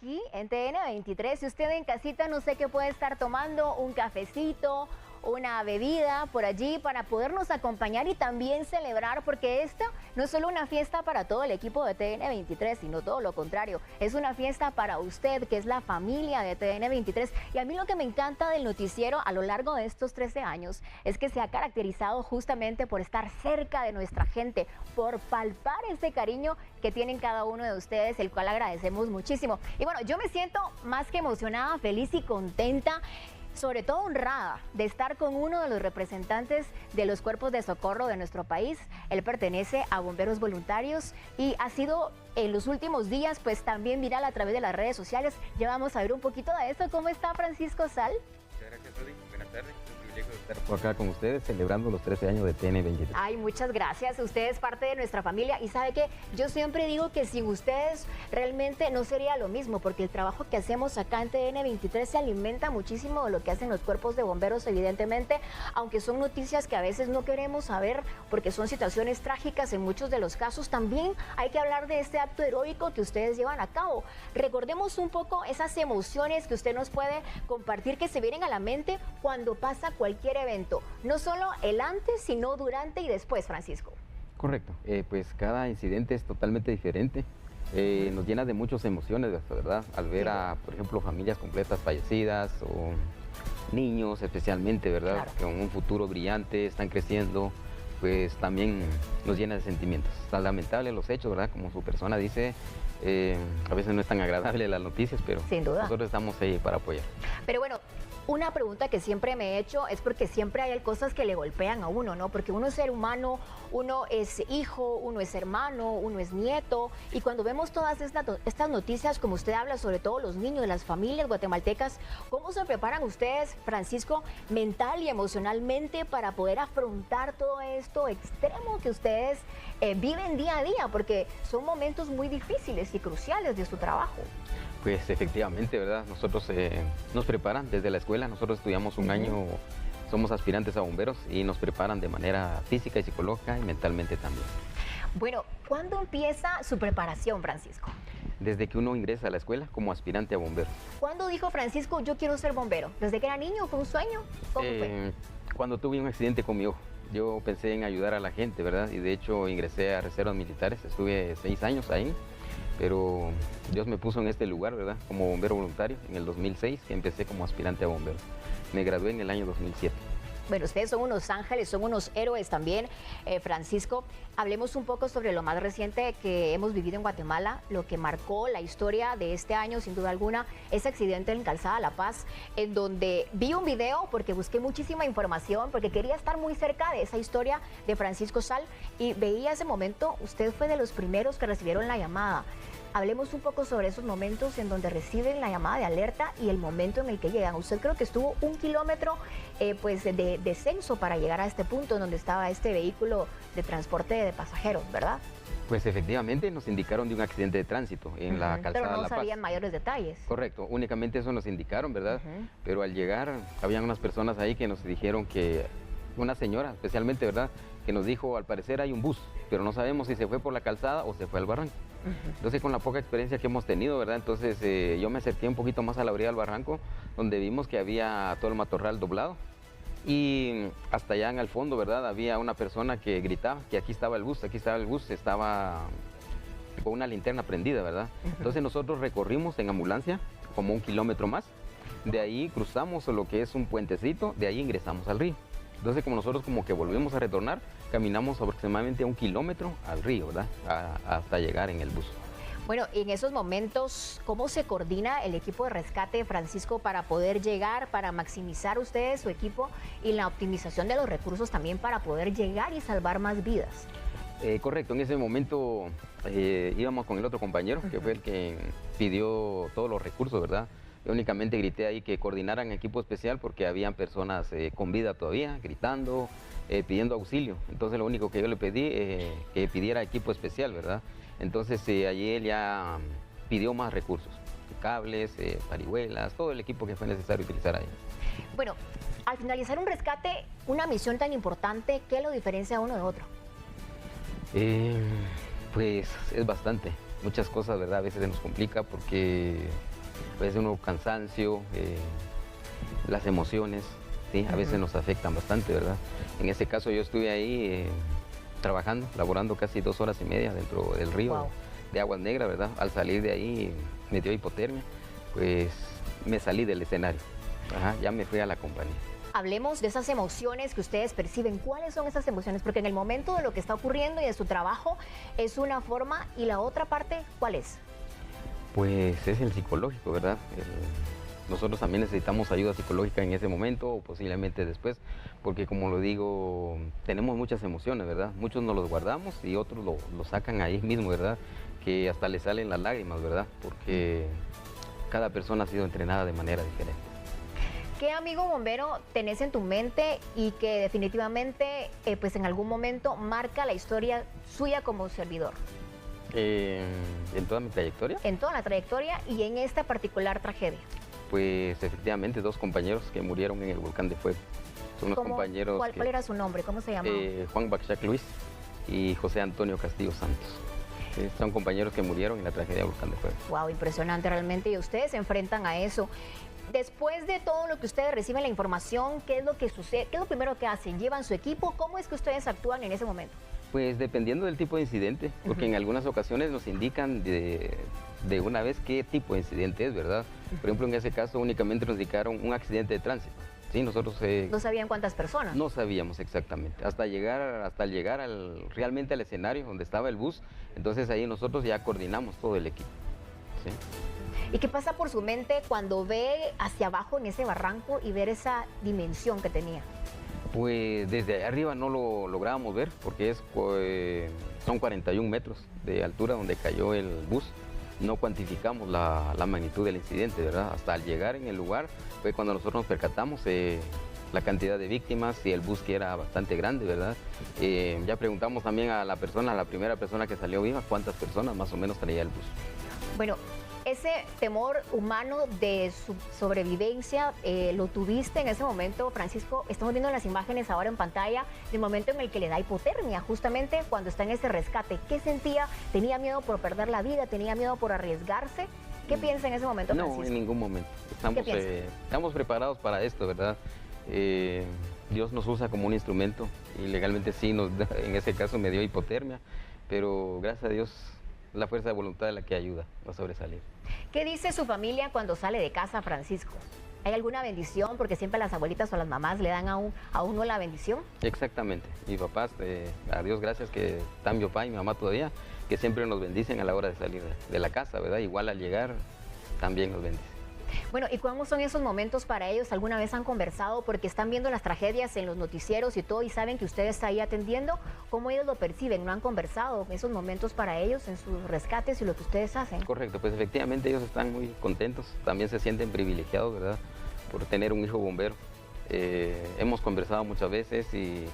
aquí en TN23. Si usted en casita no sé qué puede estar tomando, un cafecito, una bebida por allí para podernos acompañar y también celebrar, porque esta no es solo una fiesta para todo el equipo de TN23, sino todo lo contrario, es una fiesta para usted, que es la familia de TN23. Y a mí lo que me encanta del noticiero a lo largo de estos 13 años es que se ha caracterizado justamente por estar cerca de nuestra gente, por palpar ese cariño que tienen cada uno de ustedes, el cual agradecemos muchísimo. Y bueno, yo me siento más que emocionada, feliz y contenta, sobre todo honrada de estar con uno de los representantes de los cuerpos de socorro de nuestro país. Él pertenece a Bomberos Voluntarios y ha sido en los últimos días pues también viral a través de las redes sociales. Ya vamos a ver un poquito de eso. ¿Cómo está Francisco Sal? Muchas gracias, Rodi. Buenas tardes. De estar por acá con ustedes celebrando los 13 años de TN23. Ay, muchas gracias. Usted es parte de nuestra familia y sabe que yo siempre digo que sin ustedes realmente no sería lo mismo, porque el trabajo que hacemos acá en TN23 se alimenta muchísimo de lo que hacen los cuerpos de bomberos, evidentemente, aunque son noticias que a veces no queremos saber porque son situaciones trágicas en muchos de los casos. También hay que hablar de este acto heroico que ustedes llevan a cabo. Recordemos un poco esas emociones que usted nos puede compartir, que se vienen a la mente cuando pasa cualquier evento, no solo el antes, sino durante y después, Francisco. Correcto, pues cada incidente es totalmente diferente, nos llena de muchas emociones, ¿verdad? Al ver a, por ejemplo, familias completas fallecidas o niños especialmente, ¿verdad? Claro. Con un futuro brillante, están creciendo, pues también nos llena de sentimientos. Está lamentable los hechos, ¿verdad? Como su persona dice, a veces no es tan agradable las noticias, pero sin duda nosotros estamos ahí para apoyar. Pero bueno, una pregunta que siempre me he hecho es porque siempre hay cosas que le golpean a uno, ¿no? Porque uno es ser humano, uno es hijo, uno es hermano, uno es nieto. Y cuando vemos todas estas noticias, como usted habla, sobre todo los niños, las familias guatemaltecas, ¿cómo se preparan ustedes, Francisco, mental y emocionalmente para poder afrontar todo esto extremo que ustedes viven día a día? Porque son momentos muy difíciles y cruciales de su trabajo. Pues efectivamente, ¿verdad? Nosotros nos preparan desde la escuela, nosotros estudiamos un año, somos aspirantes a bomberos y nos preparan de manera física y psicológica y mentalmente también. Bueno, ¿cuándo empieza su preparación, Francisco? Desde que uno ingresa a la escuela como aspirante a bombero. ¿Cuándo dijo Francisco, yo quiero ser bombero? ¿Desde que era niño? ¿Fue un sueño? ¿Cómo fue? Cuando tuve un accidente con mi ojo, yo pensé en ayudar a la gente, ¿verdad? Y de hecho ingresé a reservas militares, estuve 6 años ahí. Pero Dios me puso en este lugar, ¿verdad? Como bombero voluntario en el 2006, que empecé como aspirante a bombero. Me gradué en el año 2007. Bueno, ustedes son unos ángeles, son unos héroes también, Francisco. Hablemos un poco sobre lo más reciente que hemos vivido en Guatemala, lo que marcó la historia de este año, sin duda alguna, ese accidente en Calzada La Paz, en donde vi un video porque busqué muchísima información, porque quería estar muy cerca de esa historia de Francisco Sal, y veía ese momento, usted fue de los primeros que recibieron la llamada. Hablemos un poco sobre esos momentos en donde reciben la llamada de alerta y el momento en el que llegan. Usted creo que estuvo 1 kilómetro pues de descenso para llegar a este punto en donde estaba este vehículo de transporte de pasajeros, ¿verdad? Pues efectivamente nos indicaron de un accidente de tránsito en la Calzada Pero no La Paz. sabían mayores detalles. Correcto, únicamente eso nos indicaron, ¿verdad? Pero al llegar, habían unas personas ahí que nos dijeron que, una señora especialmente, ¿verdad? Que nos dijo, al parecer hay un bus, pero no sabemos si se fue por la calzada o se fue al barranco. Entonces, con la poca experiencia que hemos tenido, ¿verdad? Entonces, yo me acerqué un poquito más a la orilla del barranco, donde vimos que había todo el matorral doblado. Y hasta allá en el fondo, ¿verdad? Había una persona que gritaba que aquí estaba el bus, estaba con una linterna prendida, ¿verdad? Entonces, nosotros recorrimos en ambulancia como 1 kilómetro más. De ahí cruzamos lo que es un puentecito, de ahí ingresamos al río. Entonces, como nosotros como que volvimos a retornar, caminamos aproximadamente 1 kilómetro al río, ¿verdad? Hasta llegar en el bus. Bueno, en esos momentos, ¿cómo se coordina el equipo de rescate, Francisco, para poder llegar, para maximizar ustedes su equipo y la optimización de los recursos también para poder llegar y salvar más vidas? Correcto, en ese momento íbamos con el otro compañero, que fue el que pidió todos los recursos, ¿verdad? Yo únicamente grité ahí que coordinaran equipo especial porque habían personas con vida todavía, gritando, pidiendo auxilio. Entonces lo único que yo le pedí, que pidiera equipo especial, ¿verdad? Entonces allí él ya pidió más recursos, cables, parihuelas, todo el equipo que fue necesario utilizar ahí. Bueno, al finalizar un rescate, una misión tan importante, ¿qué lo diferencia uno de otro? Pues es bastante, muchas cosas, ¿verdad? A veces se nos complica porque pues uno cansancio, las emociones, ¿sí? A veces nos afectan bastante, ¿verdad? En ese caso yo estuve ahí trabajando, laborando casi 2 horas y media dentro del río. Wow. De Aguas Negras, ¿verdad? Al salir de ahí me dio hipotermia, pues me salí del escenario. Ajá, ya me fui a la compañía. Hablemos de esas emociones que ustedes perciben. ¿Cuáles son esas emociones? Porque en el momento de lo que está ocurriendo y de su trabajo es una forma, y la otra parte, ¿cuál es? Pues es el psicológico, ¿verdad? Nosotros también necesitamos ayuda psicológica en ese momento o posiblemente después, porque como lo digo, tenemos muchas emociones, ¿verdad? Muchos nos los guardamos y otros lo sacan ahí mismo, ¿verdad? Que hasta le salen las lágrimas, ¿verdad? Porque cada persona ha sido entrenada de manera diferente. ¿Qué amigo bombero tenés en tu mente y que definitivamente pues en algún momento marca la historia suya como servidor? ¿En toda mi trayectoria? En toda la trayectoria y en esta particular tragedia. Pues efectivamente 2 compañeros que murieron en el volcán de fuego. Son unos compañeros. ¿Cuál era su nombre? ¿Cómo se llamaba? Juan Bachac Luis y José Antonio Castillo Santos. Son compañeros que murieron en la tragedia del volcán de fuego. Wow, impresionante realmente. Y ustedes se enfrentan a eso. Después de todo lo que ustedes reciben la información, ¿qué es lo que sucede? ¿Qué es lo primero que hacen? ¿Llevan su equipo? ¿Cómo es que ustedes actúan en ese momento? Pues dependiendo del tipo de incidente, porque en algunas ocasiones nos indican de una vez qué tipo de incidente es, ¿verdad? Por ejemplo, en ese caso únicamente nos indicaron un accidente de tránsito. Sí, nosotros no sabían cuántas personas. No sabíamos exactamente, hasta llegar realmente al escenario donde estaba el bus, entonces ahí nosotros ya coordinamos todo el equipo. ¿Sí? ¿Y qué pasa por su mente cuando ve hacia abajo en ese barranco y ver esa dimensión que tenía? Pues desde allá arriba no lo lográbamos ver porque son 41 metros de altura donde cayó el bus. No cuantificamos la magnitud del incidente, ¿verdad? Hasta al llegar en el lugar fue cuando nosotros nos percatamos la cantidad de víctimas y el bus que era bastante grande, ¿verdad? Ya preguntamos también a la primera persona que salió viva, cuántas personas más o menos traía el bus. Bueno, ese temor humano de su sobrevivencia, ¿lo tuviste en ese momento, Francisco? Estamos viendo las imágenes ahora en pantalla del momento en el que le da hipotermia, justamente cuando está en ese rescate. ¿Qué sentía? ¿Tenía miedo por perder la vida? ¿Tenía miedo por arriesgarse? ¿Qué piensa en ese momento, Francisco? No, en ningún momento. Estamos preparados para esto, ¿verdad? Dios nos usa como un instrumento y legalmente sí, en ese caso me dio hipotermia, pero gracias a Dios la fuerza de voluntad es la que ayuda a sobresalir. ¿Qué dice su familia cuando sale de casa, Francisco? ¿Hay alguna bendición? Porque siempre las abuelitas o las mamás le dan a uno la bendición. Exactamente. Mis papás, a Dios gracias que están mi papá y mi mamá todavía, que siempre nos bendicen a la hora de salir de la casa, ¿verdad? Igual al llegar también nos bendicen. Bueno, ¿y cómo son esos momentos para ellos? ¿Alguna vez han conversado? Porque están viendo las tragedias en los noticieros y todo y saben que usted está ahí atendiendo. ¿Cómo ellos lo perciben? ¿No han conversado esos momentos para ellos en sus rescates y lo que ustedes hacen? Correcto, pues efectivamente ellos están muy contentos. También se sienten privilegiados, ¿verdad? Por tener un hijo bombero. Hemos conversado muchas veces y,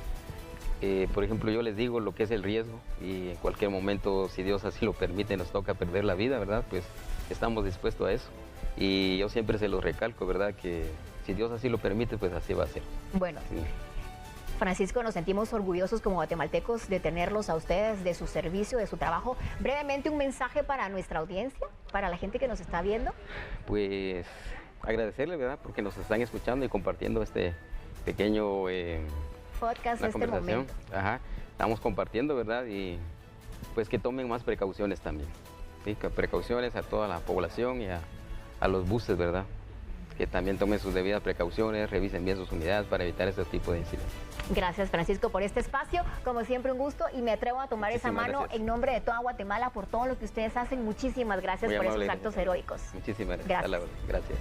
por ejemplo, yo les digo lo que es el riesgo y en cualquier momento, si Dios así lo permite, nos toca perder la vida, ¿verdad? Pues estamos dispuestos a eso. Y yo siempre se los recalco, ¿verdad? Que si Dios así lo permite, pues así va a ser. Bueno, sí. Francisco, nos sentimos orgullosos como guatemaltecos de tenerlos a ustedes, de su servicio, de su trabajo. Brevemente, un mensaje para nuestra audiencia, para la gente que nos está viendo. Pues agradecerle, ¿verdad? Porque nos están escuchando y compartiendo este pequeño podcast, este momento. Ajá, estamos compartiendo, ¿verdad? Y pues que tomen más precauciones también. ¿Sí? Precauciones a toda la población y a los buses, ¿verdad? Que también tomen sus debidas precauciones, revisen bien sus unidades para evitar este tipo de incidentes. Gracias, Francisco, por este espacio. Como siempre, un gusto y me atrevo a tomar esa mano en nombre de toda Guatemala por todo lo que ustedes hacen. Muchísimas gracias por esos actos heroicos. Muchísimas gracias. Gracias. Gracias.